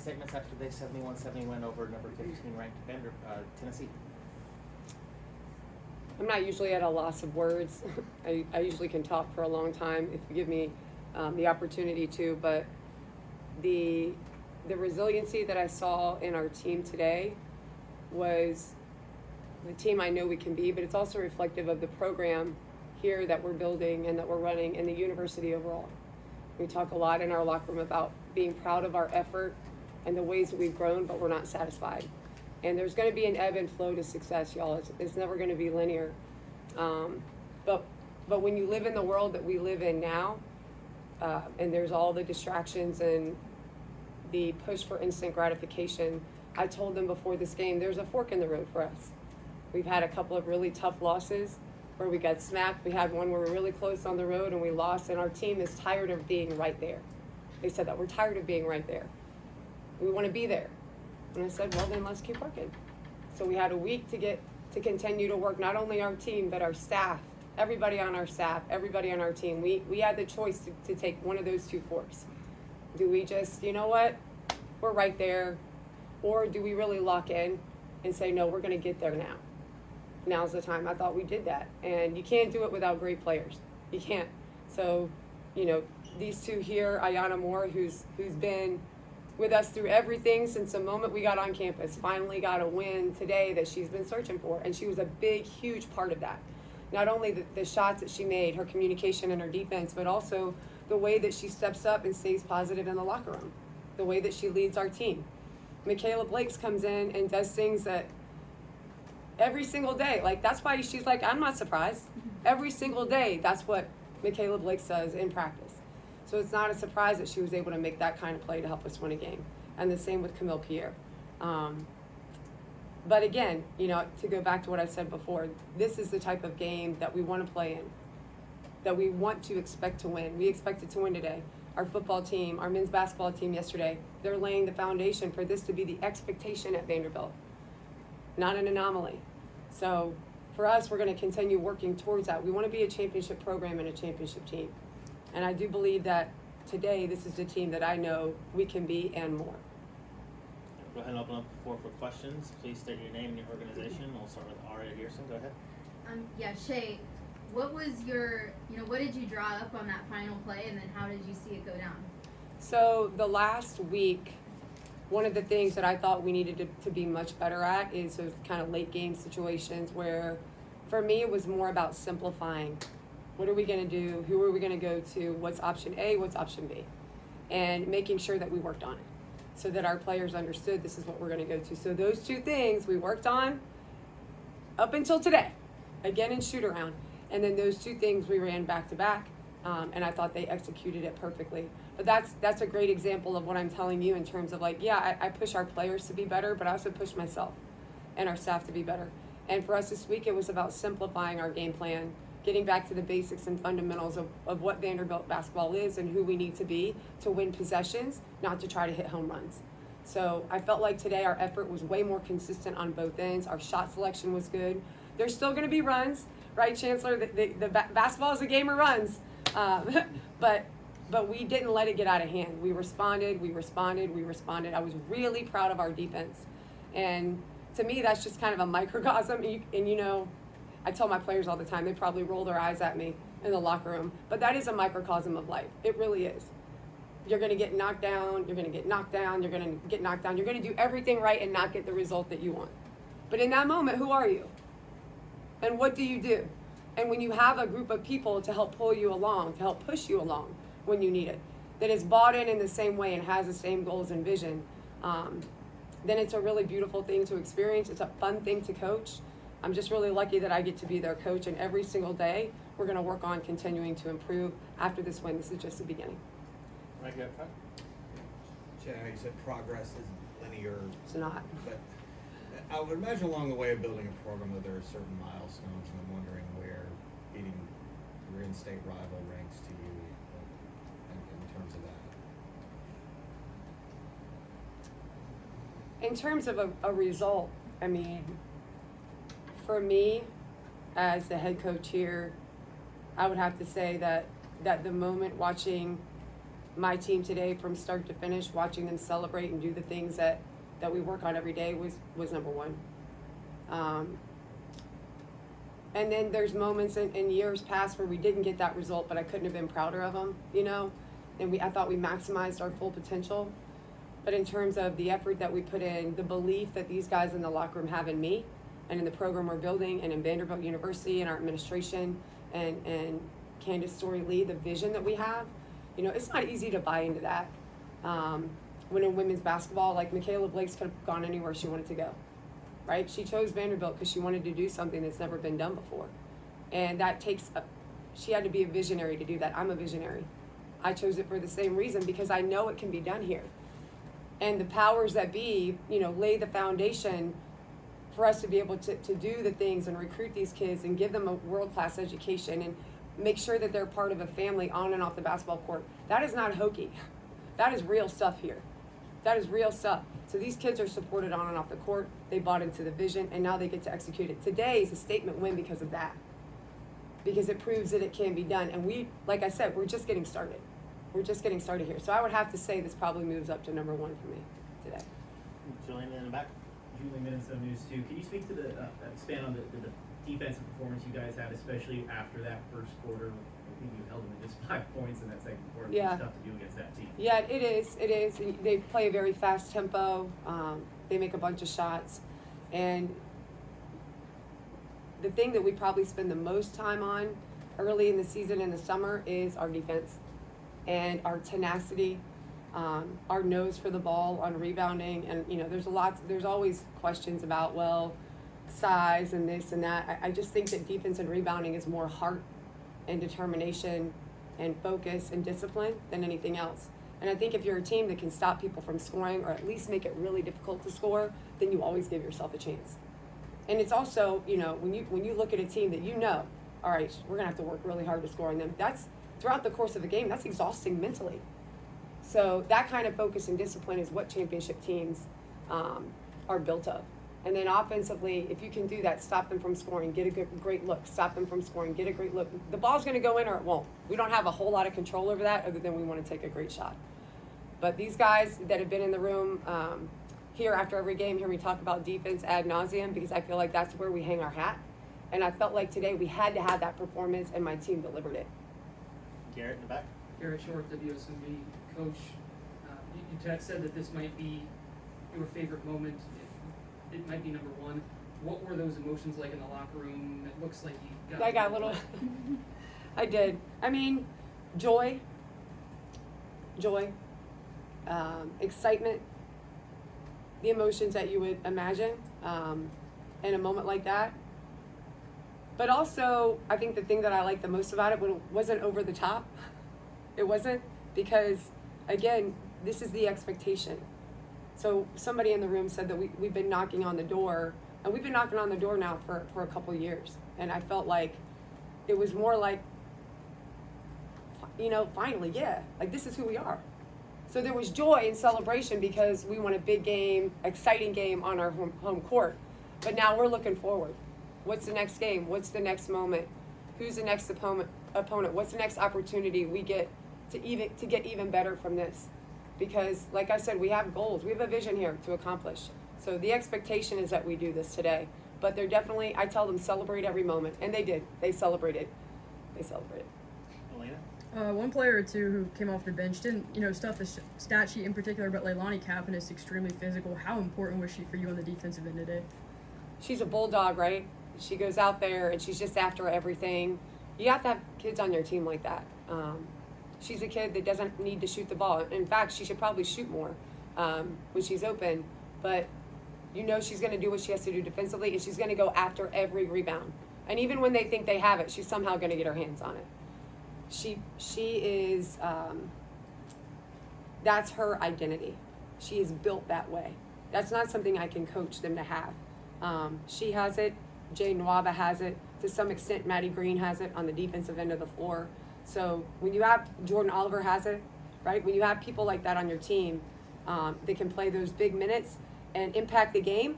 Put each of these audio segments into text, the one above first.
statements after the 71-70 win over number 15 ranked Tennessee? I'm not usually at a loss of words. I usually can talk for a long time if you give me the opportunity to, but the resiliency that I saw in our team today was the team I know we can be, but it's also reflective of the program here that we're building and that we're running and the university overall. We talk a lot in our locker room about being proud of our effort and the ways that we've grown, but we're not satisfied. And there's going to be an ebb and flow to success, y'all. It's never going to be linear. But when you live in the world that we live in now, and there's all the distractions and the push for instant gratification, I told them before this game, there's a fork in the road for us. We've had a couple of really tough losses where we got smacked. We had one where we were really close on the road and we lost, and our team is tired of being right there. They said that we're tired of being right there. We want to be there. And I said, well, then let's keep working. So we had a week to continue to work, not only our team, but our staff, everybody on our staff, everybody on our team. We had the choice to take one of those two forks. Do we just, you know what, we're right there, or do we really lock in and say, no, we're going to get there now? Now's the time. I thought we did that. And you can't do it without great players. You can't. So, you know, these two here, Ayanna Moore, who's been with us through everything since the moment we got on campus, finally got a win today that she's been searching for. And she was a big, huge part of that. Not only the shots that she made, her communication and her defense, but also the way that she steps up and stays positive in the locker room, the way that she leads our team. Michaela Blakes comes in and does things that every single day, like that's why she's like, I'm not surprised. Every single day, that's what Michaela Blakes does in practice. So it's not a surprise that she was able to make that kind of play to help us win a game. And the same with Camille Pierre. But again, you know, to go back to what I said before, this is the type of game that we want to play in, that we want to expect to win. We expected to win today. Our football team, our men's basketball team yesterday, they're laying the foundation for this to be the expectation at Vanderbilt, not an anomaly. So for us, we're going to continue working towards that. We want to be a championship program and a championship team. And I do believe that today, this is the team that I know we can be and more. Go ahead and open up the floor for questions. Please state your name and your organization. We'll start with Aria Dearson. Go ahead. Yeah, Shea, what was what did you draw up on that final play, and then how did you see it go down? So the last week, one of the things that I thought we needed to be much better at is those kind of late game situations where, for me, it was more about simplifying. What are we going to do? Who are we going to go to? What's option A? What's option B? And making sure that we worked on it so that our players understood this is what we're going to go to. So those two things we worked on up until today, again in shoot around. And then those two things we ran back to back, and I thought they executed it perfectly. But that's a great example of what I'm telling you in terms of like, yeah, I push our players to be better, but I also push myself and our staff to be better. And for us this week, it was about simplifying our game plan, getting back to the basics and fundamentals of what Vanderbilt basketball is and who we need to be to win possessions, not to try to hit home runs. So I felt like today our effort was way more consistent on both ends. Our shot selection was good. There's still going to be runs, right, Chancellor? The basketball is a game of runs. But we didn't let it get out of hand. We responded. I was really proud of our defense. And to me, that's just kind of a microcosm. And you know, I tell my players all the time, they probably roll their eyes at me in the locker room, but that is a microcosm of life. It really is. You're going to get knocked down, you're going to get knocked down, you're going to get knocked down, you're going to do everything right and not get the result that you want. But in that moment, who are you? And what do you do? And when you have a group of people to help pull you along, to help push you along when you need it, that is bought in the same way and has the same goals and vision, then it's a really beautiful thing to experience. It's a fun thing to coach. I'm just really lucky that I get to be their coach, and every single day we're going to work on continuing to improve. After this win, this is just the beginning. Right here, Pat. Shea, you said progress isn't linear. It's not. But I would imagine along the way of building a program that there are certain milestones, and I'm wondering where beating your in-state rival ranks to you in terms of that. In terms of a result, I mean, for me, as the head coach here, I would have to say that the moment watching my team today from start to finish, watching them celebrate and do the things that we work on every day was number one. And then there's moments in years past where we didn't get that result, but I couldn't have been prouder of them, you know? And I thought we maximized our full potential. But in terms of the effort that we put in, the belief that these guys in the locker room have in me and in the program we're building and in Vanderbilt University and our administration and Candace Story Lee, the vision that we have, you know, it's not easy to buy into that. When in women's basketball, like Michaela Blake's could have gone anywhere she wanted to go, right? She chose Vanderbilt because she wanted to do something that's never been done before. And that she had to be a visionary to do that. I'm a visionary. I chose it for the same reason, because I know it can be done here. And the powers that be, you know, lay the foundation for us to be able to do the things and recruit these kids and give them a world-class education and make sure that they're part of a family on and off the basketball court. That is not hokey. That is real stuff here. That is real stuff. So these kids are supported on and off the court. They bought into the vision, and now they get to execute it. Today is a statement win because of that, because it proves that it can be done. And we, like I said, we're just getting started. We're just getting started here. So I would have to say this probably moves up to number one for me today. Julian in the back. Julie Minutes of News 2. Can you speak to expand on the defensive performance you guys had, especially after that first quarter? I think you held them to just 5 points in that second quarter. Yeah. It's tough to do against that team. Yeah, it is. It is. They play a very fast tempo. They make a bunch of shots. And the thing that we probably spend the most time on early in the season in the summer is our defense and our tenacity, our nose for the ball on rebounding. And, you know, there's always questions about, well, size and this and that. I just think that defense and rebounding is more heart and determination and focus and discipline than anything else. And I think if you're a team that can stop people from scoring or at least make it really difficult to score, then you always give yourself a chance. And it's also, you know, when you look at a team that you know, all right, we're gonna have to work really hard to score on them. That's throughout the course of a game, that's exhausting mentally. So that kind of focus and discipline is what championship teams are built of. And then offensively, if you can do that, stop them from scoring, get a great look, stop them from scoring, get a great look. The ball's going to go in or it won't. We don't have a whole lot of control over that other than we want to take a great shot. But these guys that have been in the room here after every game, hear me talk about defense ad nauseum, because I feel like that's where we hang our hat. And I felt like today we had to have that performance, and my team delivered it. Garrett in the back. Garrett Short, WSMV coach. You said that this might be your favorite moment. It might be number one. What were those emotions like in the locker room? It looks like you got. I got a little. I did. I mean, joy, excitement, the emotions that you would imagine in a moment like that. But also, I think the thing that I liked the most about it wasn't over the top. It wasn't, because, again, this is the expectation. So somebody in the room said that we've been knocking on the door, and we've been knocking on the door now for a couple of years. And I felt like it was more like, you know, finally, yeah, like this is who we are. So there was joy and celebration because we won a big game, exciting game on our home court. But now we're looking forward. What's the next game? What's the next moment? Who's the next opponent? What's the next opportunity we get to get even better from this? Because, like I said, we have goals. We have a vision here to accomplish. So the expectation is that we do this today. But they're definitely, I tell them, celebrate every moment. And they did. They celebrated. Elena? One player or two who came off the bench didn't, stuff the stat sheet in particular, but Leilani Kaplan is extremely physical. How important was she for you on the defensive end today? She's a bulldog, right? She goes out there and she's just after everything. You have to have kids on your team like that. She's a kid that doesn't need to shoot the ball. In fact, she should probably shoot more when she's open. But she's going to do what she has to do defensively, and she's going to go after every rebound. And even when they think they have it, she's somehow going to get her hands on it. She is, that's her identity. She is built that way. That's not something I can coach them to have. She has it. Jay Nwaba has it. To some extent, Maddie Green has it on the defensive end of the floor. So when you have Jordan Oliver has it, right? When you have people like that on your team that can play those big minutes and impact the game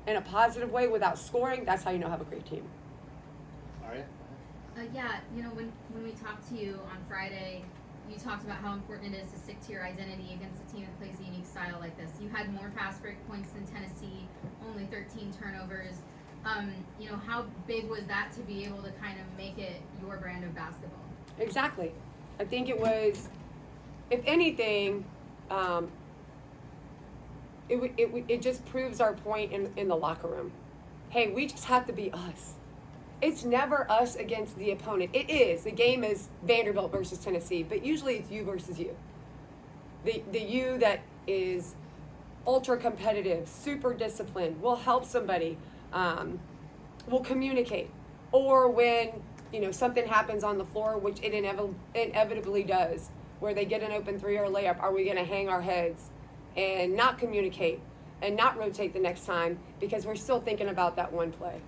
in a positive way without scoring, that's how you know have a great team. Aria? Yeah, when we talked to you on Friday, you talked about how important it is to stick to your identity against a team that plays a unique style like this. You had more fast break points than Tennessee, only 13 turnovers. You know, how big was that to be able to kind of make it your brand of basketball? Exactly. I think it was, if anything, it just proves our point in the locker room. Hey, we just have to be us. It's never us against the opponent. It is. The game is Vanderbilt versus Tennessee, but usually it's you versus you. The you that is ultra competitive, super disciplined, will help somebody, will communicate. Or when, you know, something happens on the floor, which it inevitably does, where they get an open three or a layup, are we going to hang our heads and not communicate and not rotate the next time because we're still thinking about that one play?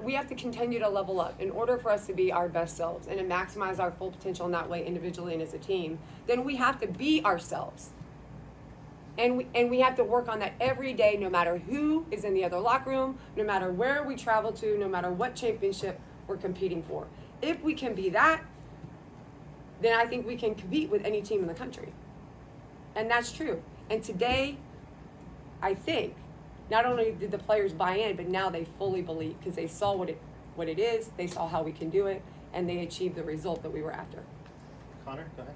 We have to continue to level up in order for us to be our best selves and to maximize our full potential in that way individually and as a team. Then we have to be ourselves. And we have to work on that every day, no matter who is in the other locker room, no matter where we travel to, no matter what championship we're competing for. If we can be that, then I think we can compete with any team in the country. And that's true. And today, I think, not only did the players buy in, but now they fully believe because they saw what it is, they saw how we can do it, and they achieved the result that we were after. Connor, go ahead.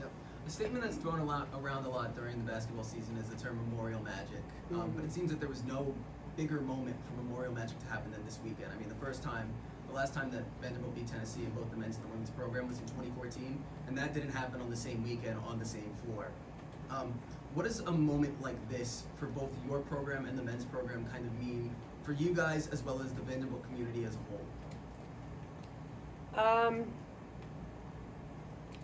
Yep. A statement that's thrown around a lot during the basketball season is the term Memorial Magic. But it seems that there was no bigger moment for Memorial Magic to happen than this weekend. I mean, the last time that Vanderbilt beat Tennessee in both the men's and the women's program was in 2014, and that didn't happen on the same weekend on the same floor. What does a moment like this for both your program and the men's program kind of mean for you guys as well as the Vanderbilt community as a whole?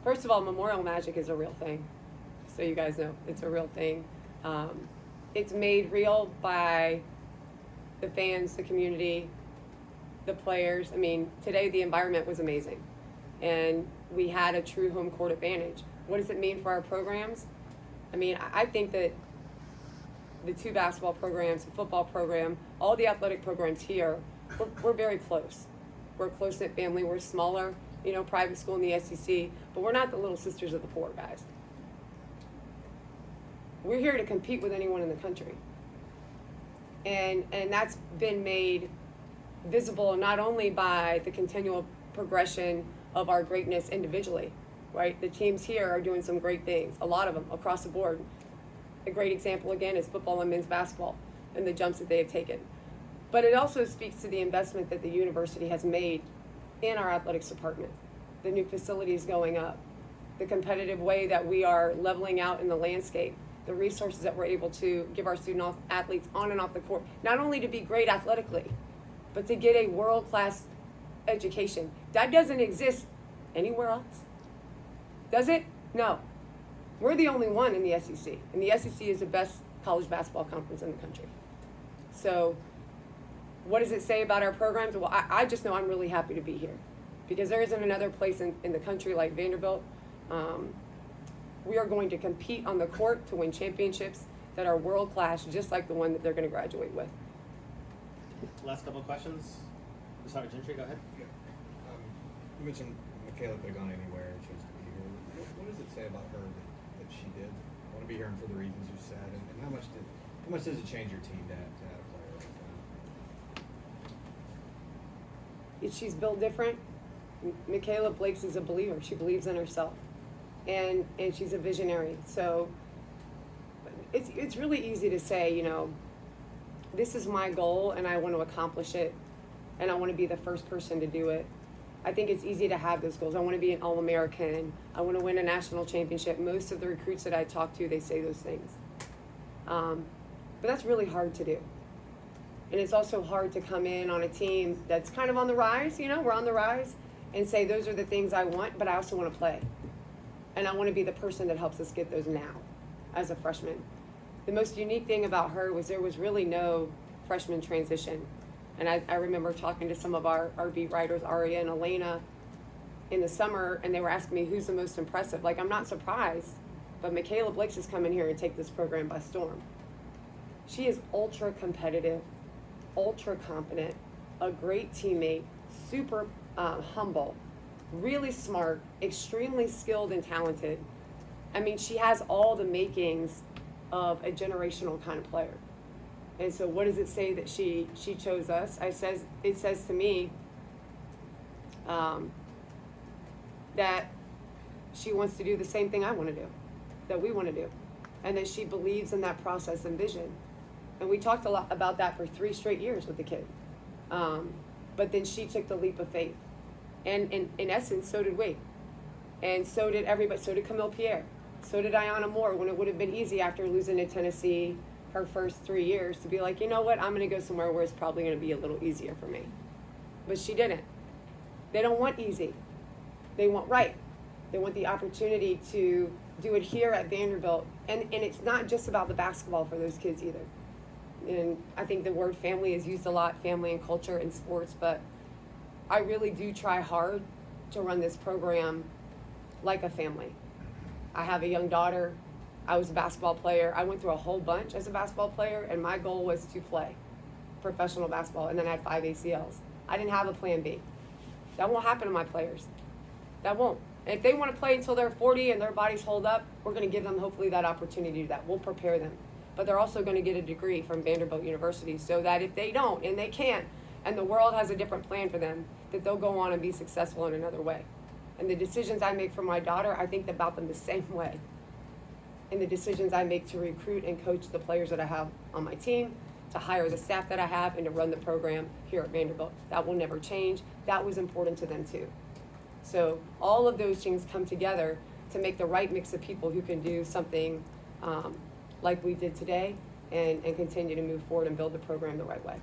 First of all, Memorial Magic is a real thing. So you guys know, it's a real thing. It's made real by the fans, the community, the players. I mean, today the environment was amazing. And we had a true home court advantage. What does it mean for our programs? I mean, I think that the two basketball programs, the football program, all the athletic programs here, we're very close. We're a close-knit family. We're smaller, you know, private school in the SEC, but we're not the little sisters of the poor, guys. We're here to compete with anyone in the country. And that's been made visible not only by the continual progression of our greatness individually, right? The teams here are doing some great things, a lot of them across the board. A great example, again, is football and men's basketball and the jumps that they have taken. But it also speaks to the investment that the university has made in our athletics department, the new facilities going up, the competitive way that we are leveling out in the landscape, the resources that we're able to give our student athletes on and off the court, not only to be great athletically, but to get a world-class education. That doesn't exist anywhere else. Does it? No. We're the only one in the SEC, and the SEC is the best college basketball conference in the country. So what does it say about our programs? Well, I just know I'm really happy to be here because there isn't another place in the country like Vanderbilt. We are going to compete on the court to win championships that are world-class, just like the one that they're going to graduate with. Last couple of questions. Sorry, Gentry, go ahead. Yeah. You mentioned Michaela could have gone anywhere and chose to be here. What does it say about her that she did want to be here and for the reasons you said? And how much does it change your team to add a player like that? She's built different. Michaela Blakes is a believer. She believes in herself, and she's a visionary. So it's really easy to say, you know, this is my goal and I want to accomplish it, and I want to be the first person to do it. I think it's easy to have those goals. I want to be an All-American. I want to win a national championship. Most of the recruits that I talk to, they say those things. But that's really hard to do. And it's also hard to come in on a team that's kind of on the rise, you know, we're on the rise, and say those are the things I want, but I also want to play. And I want to be the person that helps us get those now as a freshman. The most unique thing about her was there was really no freshman transition. And I remember talking to some of our beat writers, Aria and Elena, in the summer, and they were asking me who's the most impressive. Like, I'm not surprised, but Michaela Blakes has come in here and take this program by storm. She is ultra competitive, ultra competent, a great teammate, super humble, really smart, extremely skilled and talented. I mean, she has all the makings of a generational kind of player. And so what does it say that she chose us? It says to me that she wants to do the same thing I want to do, that we want to do, and that she believes in that process and vision. And we talked a lot about that for 3 straight years with the kid. But then she took the leap of faith. And in essence, so did we. And so did everybody. So did Camille Pierre. So did Ayanna Moore, when it would have been easy after losing to Tennessee her first 3 years to be like, you know what, I'm going to go somewhere where it's probably going to be a little easier for me. But she didn't. They don't want easy. They want right. They want the opportunity to do it here at Vanderbilt. And it's not just about the basketball for those kids either. And I think the word family is used a lot, family and culture in sports, but I really do try hard to run this program like a family. I have a young daughter. I was a basketball player. I went through a whole bunch as a basketball player, and my goal was to play professional basketball, and then I had 5 ACLs. I didn't have a plan B. That won't happen to my players. That won't. And if they want to play until they're 40 and their bodies hold up, we're going to give them hopefully that opportunity to do that. We'll prepare them. But they're also going to get a degree from Vanderbilt University so that if they don't and they can't and the world has a different plan for them, that they'll go on and be successful in another way. And the decisions I make for my daughter, I think about them the same way. And the decisions I make to recruit and coach the players that I have on my team, to hire the staff that I have, and to run the program here at Vanderbilt. That will never change. That was important to them too. So all of those things come together to make the right mix of people who can do something like we did today and continue to move forward and build the program the right way.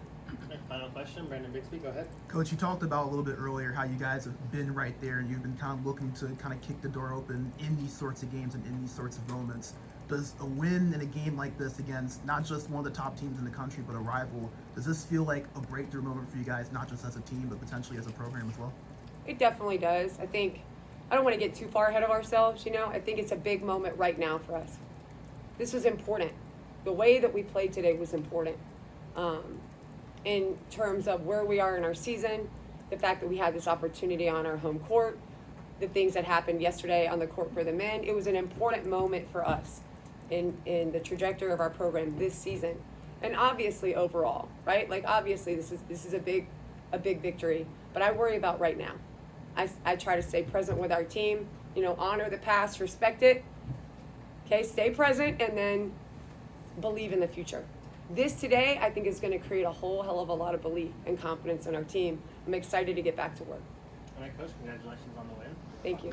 Okay, final question, Brandon Bixby, go ahead. Coach, you talked about a little bit earlier how you guys have been right there and you've been kind of looking to kind of kick the door open in these sorts of games and in these sorts of moments. Does a win in a game like this against not just one of the top teams in the country, but a rival, does this feel like a breakthrough moment for you guys, not just as a team, but potentially as a program as well? It definitely does. I don't want to get too far ahead of ourselves, I think it's a big moment right now for us. This was important. The way that we played today was important. In terms of where we are in our season, the fact that we had this opportunity on our home court, the things that happened yesterday on the court for the men, it was an important moment for us in the trajectory of our program this season. And obviously overall, right? Like obviously this is a big victory, but I worry about right now. I try to stay present with our team, honor the past, respect it, okay, stay present, and then believe in the future. This today, I think, is going to create a whole hell of a lot of belief and confidence in our team. I'm excited to get back to work. All right, Coach, congratulations on the win. Thank you.